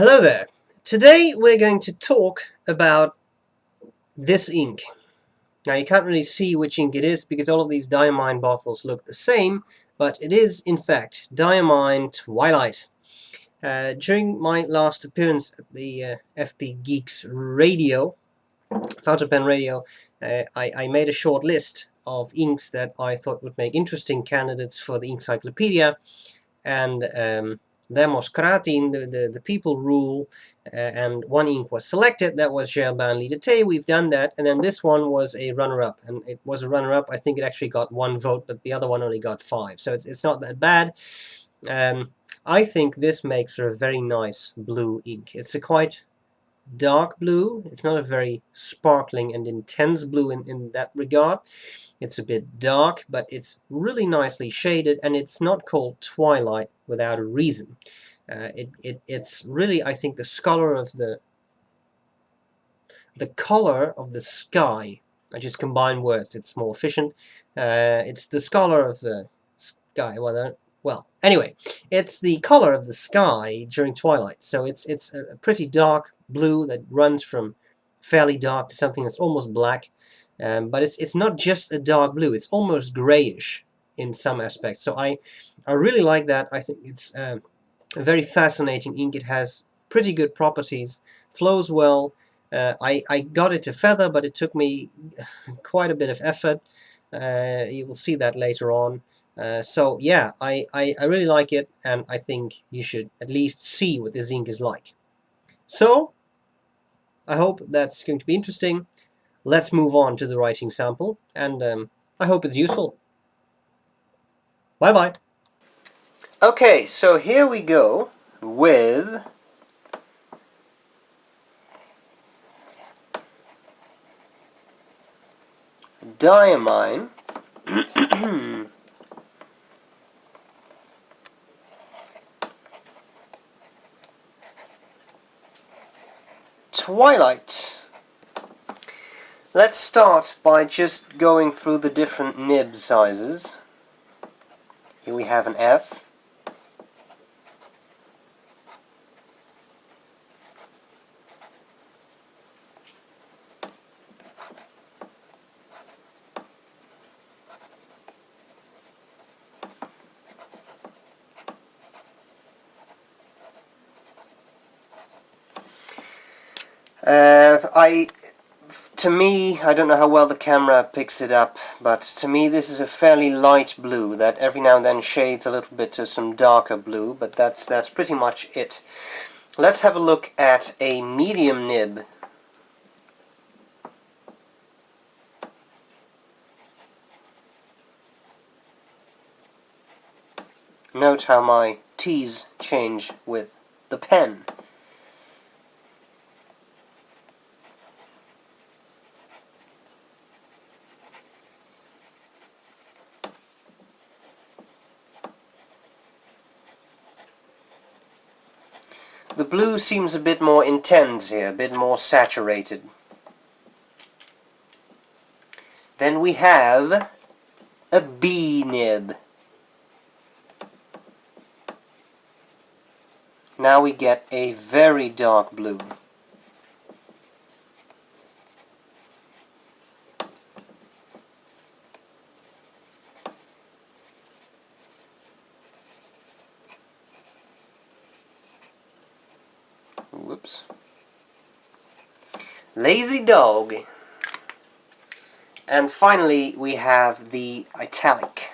Hello there. Today we're going to talk about this ink. Now you can't really see which ink it is because all of these Diamine bottles look the same, but it is in fact Diamine Twilight. During my last appearance at the FP Geeks radio, fountain pen radio, I made a short list of inks that I thought would make interesting candidates for the Inkcyclopedia, and Demoskratin, the people rule, and one ink was selected. That was Gerban Lidete. We've done that, and then this one was a runner-up, and it was a runner-up. I think it actually got 1 vote, but the other one only got 5, so it's not that bad. I think this makes for a very nice blue ink. It's a quite dark blue. It's not a very sparkling and intense blue in that regard. It's a bit dark, but it's really nicely shaded, and it's not called Twilight without a reason. It's really, I think, the color of the sky. I just combine words. It's more efficient. It's the color of the sky. Well, anyway, it's the color of the sky during twilight. So it's a pretty dark blue that runs from fairly dark to something that's almost black. But it's not just a dark blue. It's almost grayish in some aspects. So I really like that. I think it's a very fascinating ink. It has pretty good properties, flows well. I got it to feather, but it took me quite a bit of effort. You will see that later on. So yeah, I really like it, and I think you should at least see what this ink is like. So I hope that's going to be interesting. Let's move on to the writing sample, and I hope it's useful. Bye-bye. Okay, so here we go with Diamine. Twilight. Let's start by just going through the different nib sizes. Here we have an F. To me, I don't know how well the camera picks it up, but to me this is a fairly light blue that every now and then shades a little bit to some darker blue, but that's pretty much it. Let's have a look at a medium nib. Note how my T's change with the pen. The blue seems a bit more intense here, a bit more saturated. Then we have a B nib. Now we get a very dark blue. Whoops. Lazy dog. And finally we have the italic.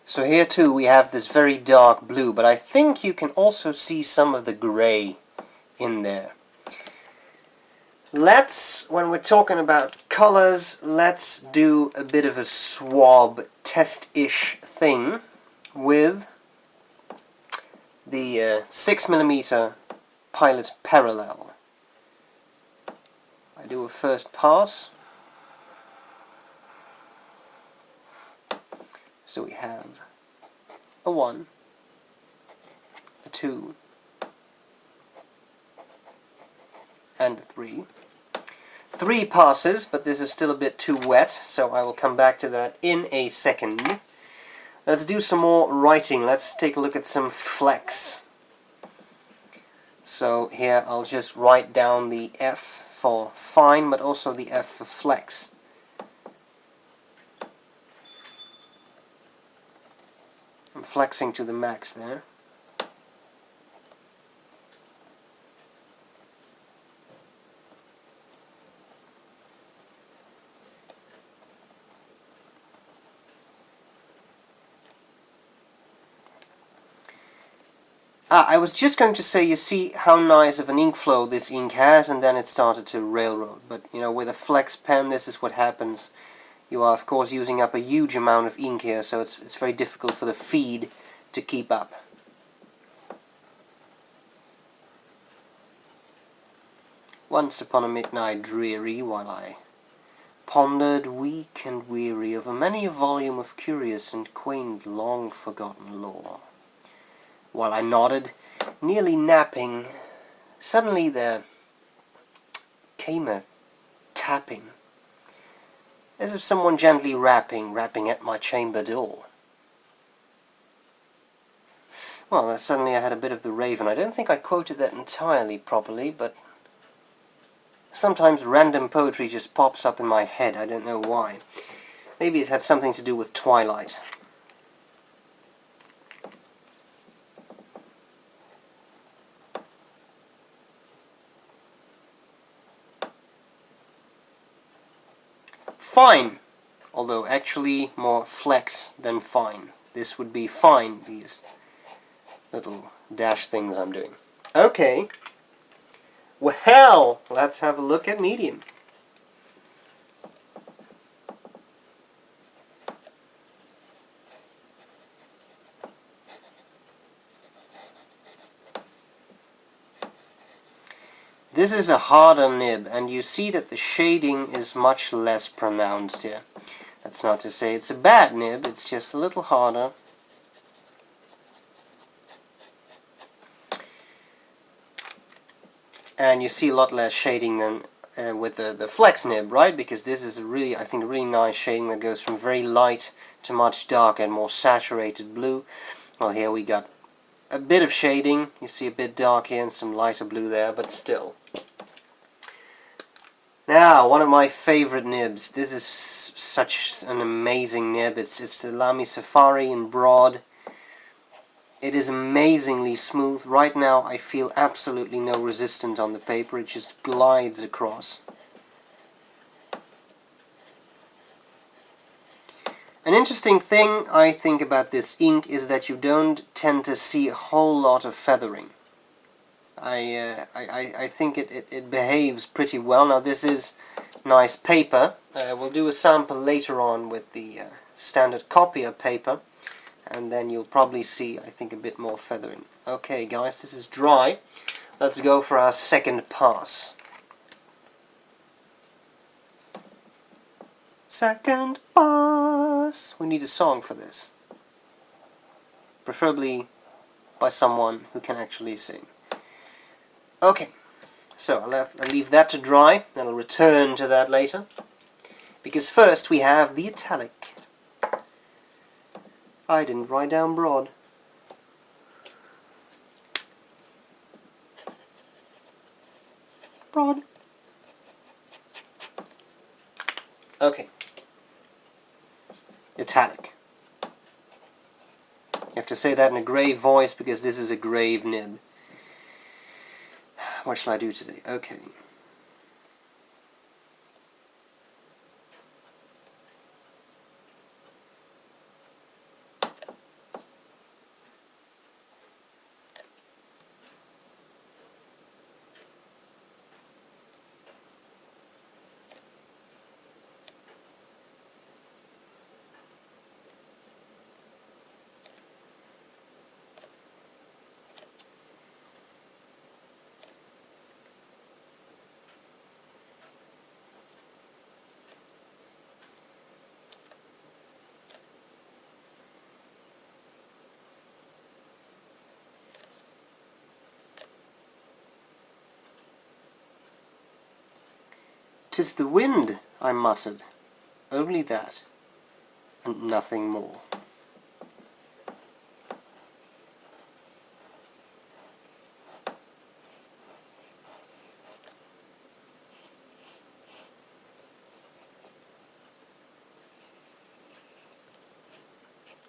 So here too we have this very dark blue, but I think you can also see some of the gray in there. When we're talking about colors, let's do a bit of a swab test-ish thing with the 6mm Pilot Parallel. I do a first pass. So we have a 1, a 2, and a 3. 3 passes, but this is still a bit too wet, so I will come back to that in a second. Let's do some more writing. Let's take a look at some flex. So here I'll just write down the F for fine, but also the F for flex. I'm flexing to the max there. I was just going to say, you see how nice of an ink flow this ink has, and then it started to railroad. But, you know, with a flex pen, this is what happens. You are, of course, using up a huge amount of ink here, so it's very difficult for the feed to keep up. Once upon a midnight dreary, while I pondered weak and weary over many a volume of curious and quaint long-forgotten lore. While I nodded, nearly napping, suddenly there came a tapping, as if someone gently rapping at my chamber door. Well, suddenly I had a bit of the Raven. I don't think I quoted that entirely properly, but sometimes random poetry just pops up in my head. I don't know why. Maybe it had something to do with Twilight. Fine, although actually more flex than fine. This would be fine, these little dash things I'm doing. Okay, well, let's have a look at medium. This is a harder nib, and you see that the shading is much less pronounced here. That's not to say it's a bad nib, it's just a little harder. And you see a lot less shading than with the flex nib, right? Because this is really, I think, a really nice shading that goes from very light to much darker and more saturated blue. Well, here we got a bit of shading. You see a bit dark here and some lighter blue there, but still. Now, one of my favorite nibs. This is such an amazing nib. It's the Lamy Safari in Broad. It is amazingly smooth. Right now I feel absolutely no resistance on the paper. It just glides across. An interesting thing I think about this ink is that you don't tend to see a whole lot of feathering. I think it behaves pretty well. Now this is nice paper. We'll do a sample later on with the standard copier paper, and then you'll probably see, I think, a bit more feathering. Okay guys, this is dry. Let's go for our second pass. Second pass! We need a song for this. Preferably by someone who can actually sing. Okay, so I'll leave that to dry, and I'll return to that later. Because first we have the italic. I didn't write down Broad. Broad. Okay. Italic. You have to say that in a grave voice because this is a grave nib. What shall I do today? Okay. 'Tis the wind, I muttered. Only that, and nothing more.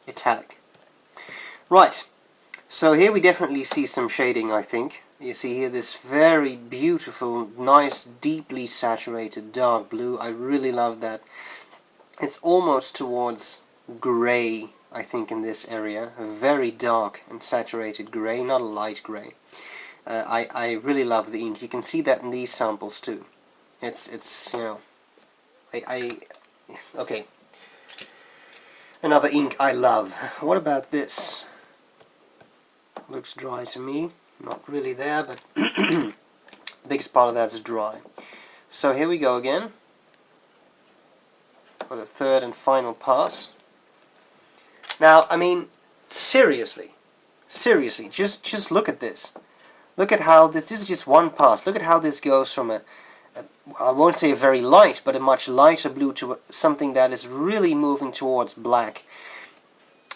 Italic. Right, so here we definitely see some shading, I think. You see here this very beautiful, nice, deeply saturated dark blue. I really love that. It's almost towards grey, I think, in this area. A very dark and saturated grey, not a light grey. I really love the ink. You can see that in these samples too. It's you know, okay. Another ink I love. What about this? Looks dry to me. Not really there, but the biggest part of that is dry. So here we go again for the third and final pass. Now, I mean, seriously, just look at this. Look at how this is just one pass. Look at how this goes from I won't say a very light, but a much lighter blue to something that is really moving towards black.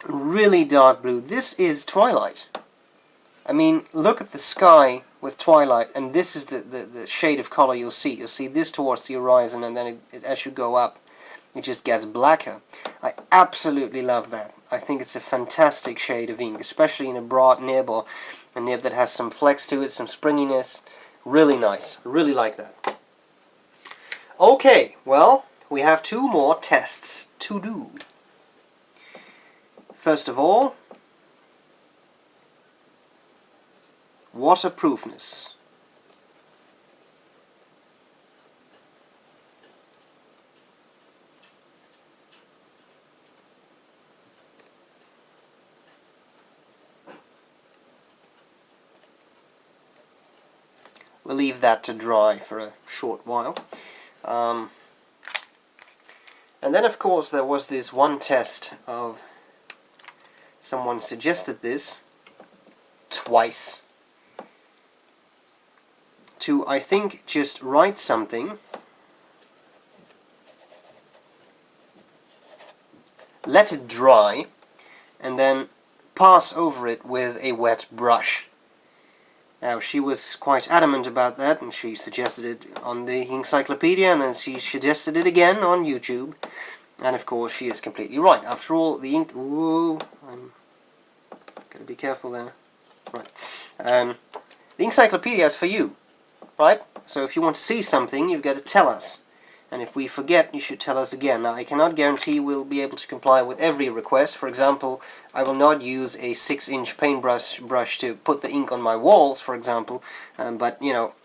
Really dark blue. This is Twilight. I mean, look at the sky with Twilight, and this is the shade of color you'll see. You'll see this towards the horizon, and then as you go up, it just gets blacker. I absolutely love that. I think it's a fantastic shade of ink, especially in a broad nib or a nib that has some flex to it, some springiness. Really nice. I really like that. Okay, well, we have two more tests to do. First of all, waterproofness. We'll leave that to dry for a short while. And then, of course, there was this one test of someone suggested this twice to, I think, just write something, let it dry, and then pass over it with a wet brush. Now, she was quite adamant about that, and she suggested it on the Inkcyclopedia, and then she suggested it again on YouTube. And of course, she is completely right. After all, the ink... Ooh, I'm gotta be careful there. Right. The Inkcyclopedia is for you, right? So if you want to see something, you've got to tell us. And if we forget, you should tell us again. Now, I cannot guarantee we'll be able to comply with every request. For example, I will not use a 6-inch paintbrush to put the ink on my walls, for example. But, you know,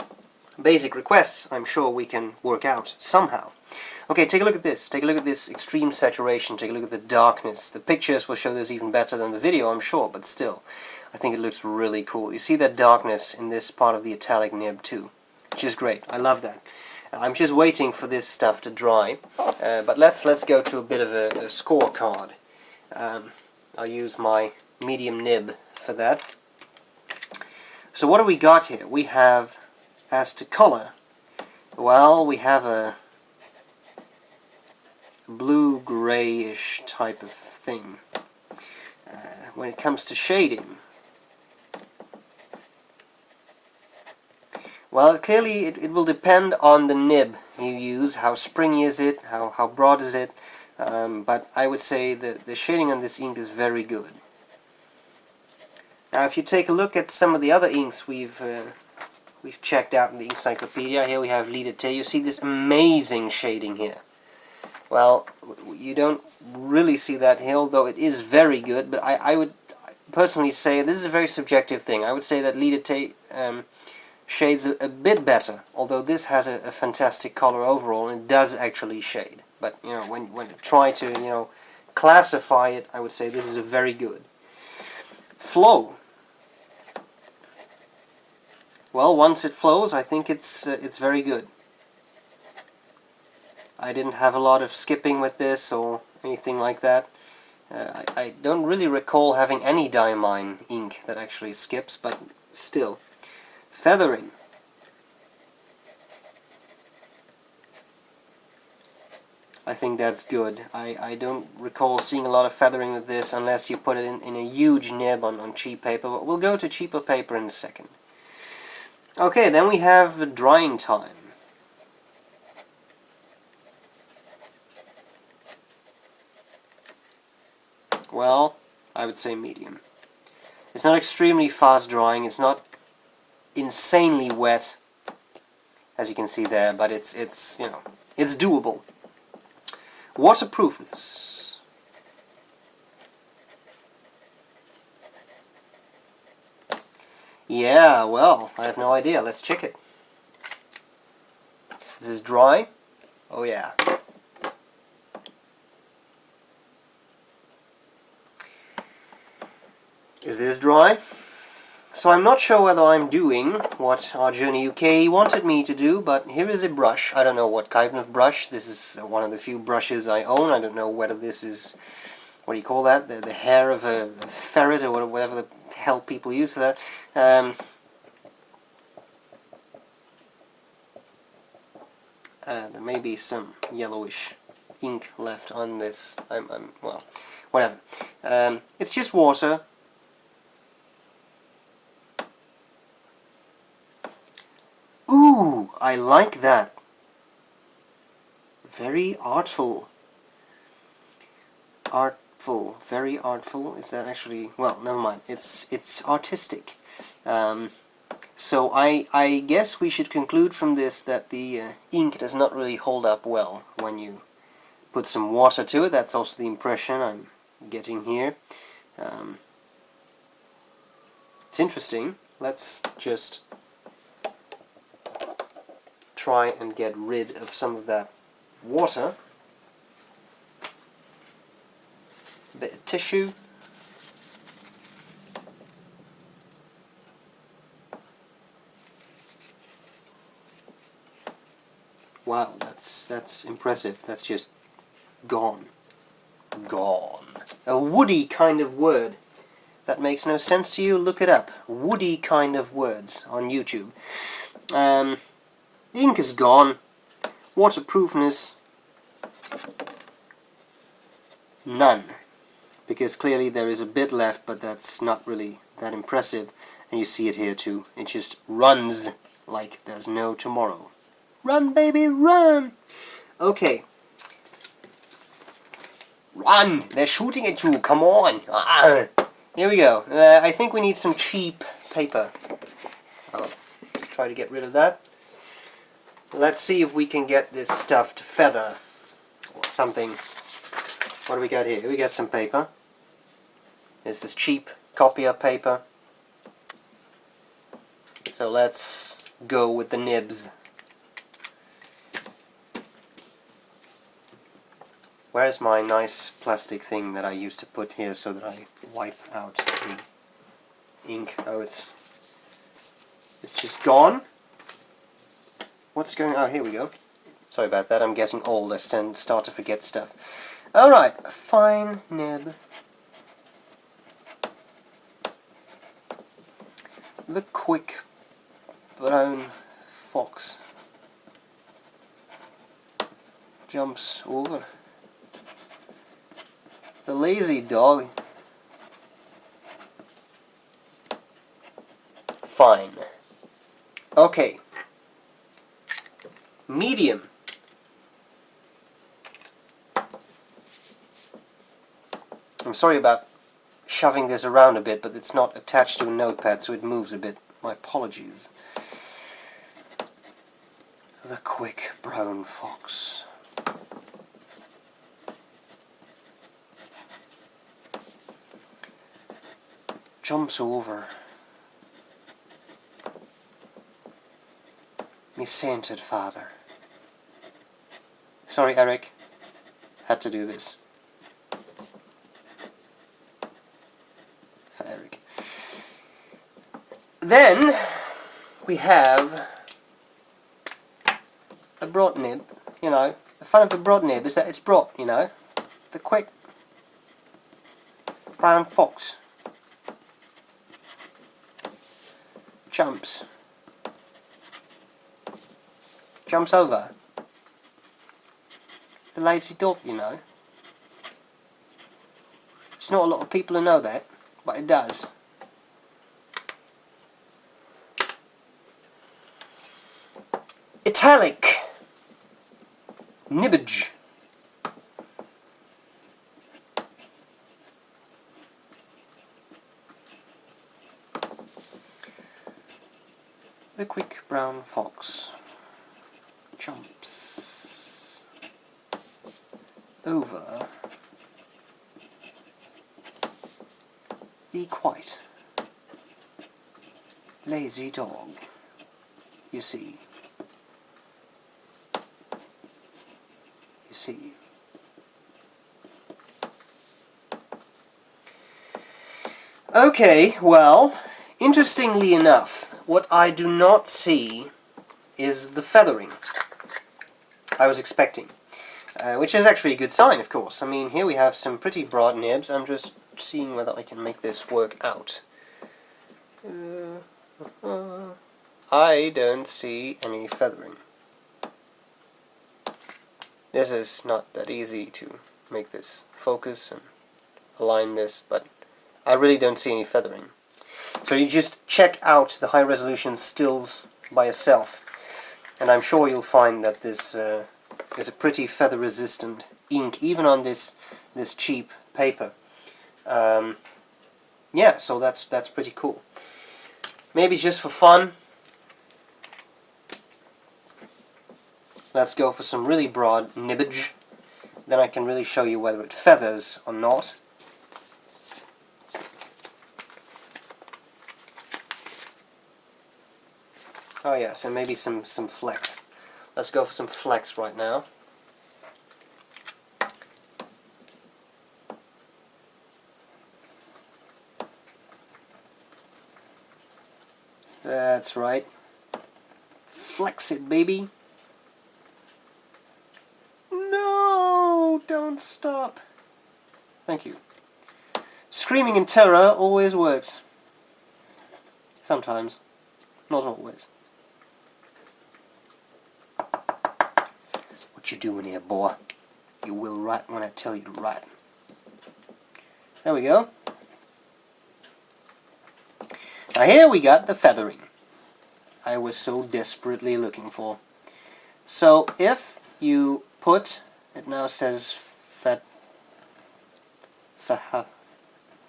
basic requests, I'm sure we can work out somehow. Okay, take a look at this. Take a look at this extreme saturation. Take a look at the darkness. The pictures will show this even better than the video, I'm sure, but still, I think it looks really cool. You see that darkness in this part of the italic nib too, which is great. I love that. I'm just waiting for this stuff to dry, but let's go to a bit of a scorecard. I'll use my medium nib for that. So what do we got here? We have, as to color, well, we have a blue-grayish type of thing. When it comes to shading, well, clearly it will depend on the nib you use. How springy is it? How broad is it? But I would say that the shading on this ink is very good. Now, if you take a look at some of the other inks we've checked out in the Inkcyclopedia, here we have Lidate. You see this amazing shading here. Well, you don't really see that here, although it is very good. But I would personally say this is a very subjective thing. I would say that Lidate shades a bit better, although this has a fantastic color overall and it does actually shade. But you know, when you try to, you know, classify it, I would say this is a very good. Flow. Well, once it flows, I think it's very good. I didn't have a lot of skipping with this or anything like that. I don't really recall having any Diamine ink that actually skips, but still. Feathering. I think that's good. I don't recall seeing a lot of feathering with this unless you put it in a huge nib on cheap paper. But we'll go to cheaper paper in a second. Okay, then we have drying time. Well, I would say medium. It's not extremely fast drying, it's not insanely wet, as you can see there, but it's you know, it's doable. Waterproofness. Yeah, well, I have no idea. Let's check it. Is this dry? Oh yeah. Is this dry? So I'm not sure whether I'm doing what our Journey UK wanted me to do, but here is a brush. I don't know what kind of brush. This is one of the few brushes I own. I don't know whether this is, what do you call that? The hair of a ferret or whatever the hell people use for that. There may be some yellowish ink left on this. Well, whatever. It's just water. Ooh, I like that. Very artful. Artful. Very artful. Is that actually... Well, never mind. It's artistic. So I guess we should conclude from this that the ink does not really hold up well when you put some water to it. That's also the impression I'm getting here. It's interesting. Let's just try and get rid of some of that water. A bit of tissue. Wow, that's impressive. That's just gone. Gone. A woody kind of word. That makes no sense to you? Look it up. Woody kind of words on YouTube. The ink is gone. Waterproofness, none. Because clearly there is a bit left, but that's not really that impressive. And you see it here too. It just runs like there's no tomorrow. Run, baby, run! Okay. Run! They're shooting at you, come on! Ah. Here we go. I think we need some cheap paper. I'll try to get rid of that. Let's see if we can get this stuff to feather or something. What do we got here? We got some paper. This is cheap copier paper. So let's go with the nibs. Where's my nice plastic thing that I used to put here so that I wipe out the ink? Oh, it's just gone. What's going on? Oh, here we go. Sorry about that, I'm getting old. I start to forget stuff. Alright, a fine nib. The quick brown fox jumps over. The lazy dog. Fine. Okay. Medium. I'm sorry about shoving this around a bit, but it's not attached to a notepad, so it moves a bit. My apologies. The quick brown fox. Jumps over. Me sainted father. Sorry, Eric. Had to do this. For Eric. Then we have a broad nib. You know, the fun of the broad nib is that it's broad, you know. The quick brown fox jumps over. the lazy dog, you know. It's not a lot of people who know that, but it does. Italic. Nibbage. The quick brown fox jumps over the quite lazy dog, you see. You see. Okay, well, interestingly enough, what I do not see is the feathering I was expecting. Which is actually a good sign, of course. I mean, here we have some pretty broad nibs. I'm just seeing whether I can make this work out. I don't see any feathering. This is not that easy to make this focus and align this, but I really don't see any feathering. So you just check out the high resolution stills by yourself, and I'm sure you'll find that this is a pretty feather resistant ink, even on this cheap paper. Yeah, so that's pretty cool. Maybe just for fun, let's go for some really broad nibbage. Then I can really show you whether it feathers or not. Oh yes, and maybe some flex. Let's go for some flex right now. That's right. Flex it, baby. No, don't stop. Thank you. Screaming in terror always works. Sometimes. Not always. What you doing here, boy? You will write when I tell you to write. There we go. Now here we got the feathering I was so desperately looking for. So if you put, it now says I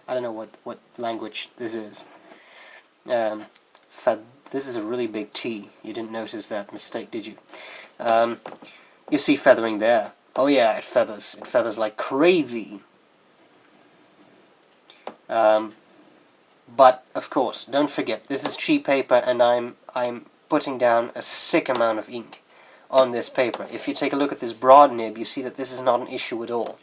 don't know what language this is. This is a really big T. You didn't notice that mistake, did you? You see feathering there. Oh yeah, it feathers. It feathers like crazy. But of course, don't forget, this is cheap paper, and I'm putting down a sick amount of ink on this paper. If you take a look at this broad nib, you see that this is not an issue at all.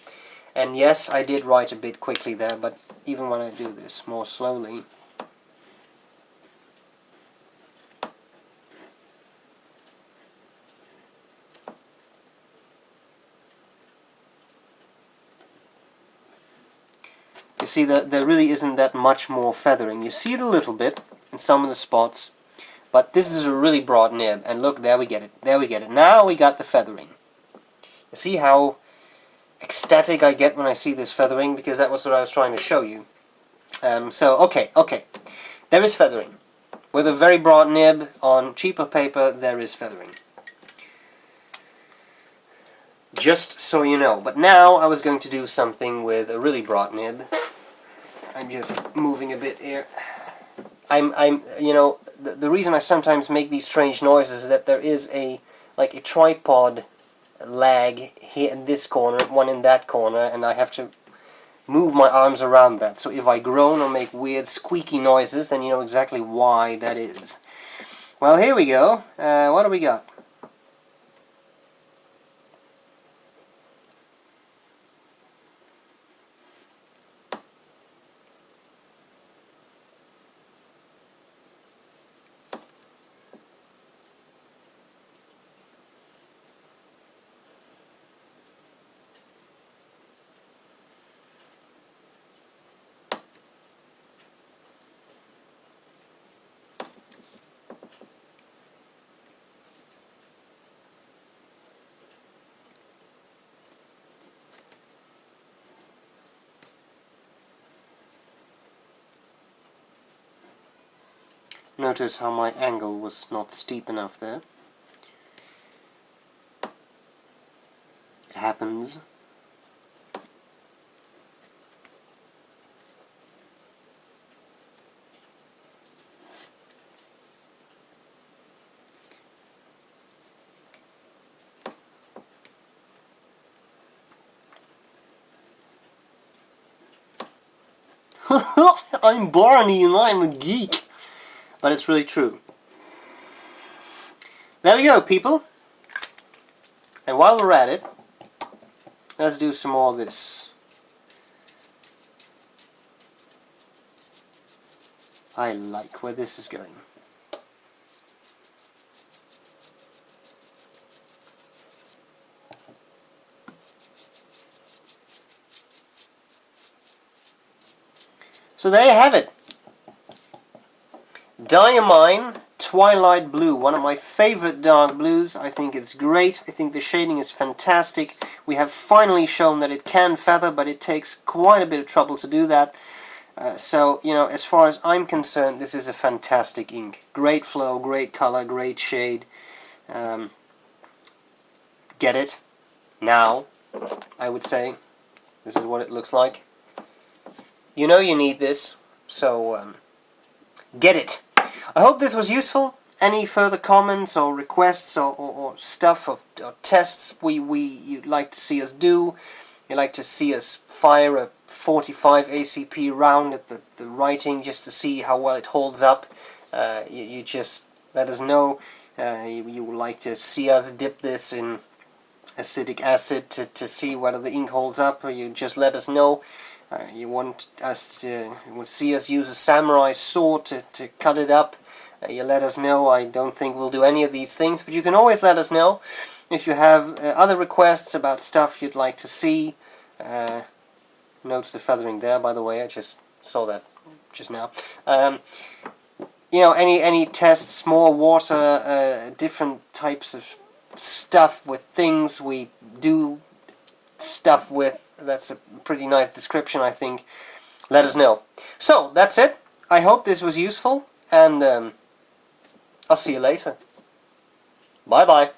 And yes, I did write a bit quickly there, but even when I do this more slowly, you see that there really isn't that much more feathering. You see it a little bit in some of the spots, but this is a really broad nib, and look, there we get it. There we get it. Now we got the feathering. You see how ecstatic I get when I see this feathering, because that was what I was trying to show you. So, okay. There is feathering. With a very broad nib on cheaper paper, there is feathering. Just so you know. But now I was going to do something with a really broad nib. I'm just moving a bit here. You know, the reason I sometimes make these strange noises is that there is like a tripod lag here in this corner, one in that corner, and I have to move my arms around that. So if I groan or make weird squeaky noises, then you know exactly why that is. Well, here we go. What do we got? Notice how my angle was not steep enough there. It happens. I'm Barney and I'm a geek. But it's really true. There we go, people. And while we're at it, let's do some more of this. I like where this is going. So there you have it. Diamine Twilight Blue, one of my favorite dark blues. I think it's great. I think the shading is fantastic. We have finally shown that it can feather, but it takes quite a bit of trouble to do that. So, you know, as far as I'm concerned, this is a fantastic ink. Great flow, great color, great shade. Get it? Now, I would say. This is what it looks like. You know you need this, so get it. I hope this was useful. Any further comments or requests or stuff or tests you'd like to see us do, you'd like to see us fire a 45 ACP round at the writing just to see how well it holds up, you just let us know. You would like to see us dip this in acetic acid to see whether the ink holds up, or you just let us know. You want to see us use a samurai sword to cut it up. You let us know. I don't think we'll do any of these things, but you can always let us know if you have other requests about stuff you'd like to see. Notice the feathering there, by the way. I just saw that just now. You know, any tests, more water, different types of stuff with things we do stuff with. That's a pretty nice description, I think. Let us know. So, that's it. I hope this was useful, and I'll see you later. Bye-bye.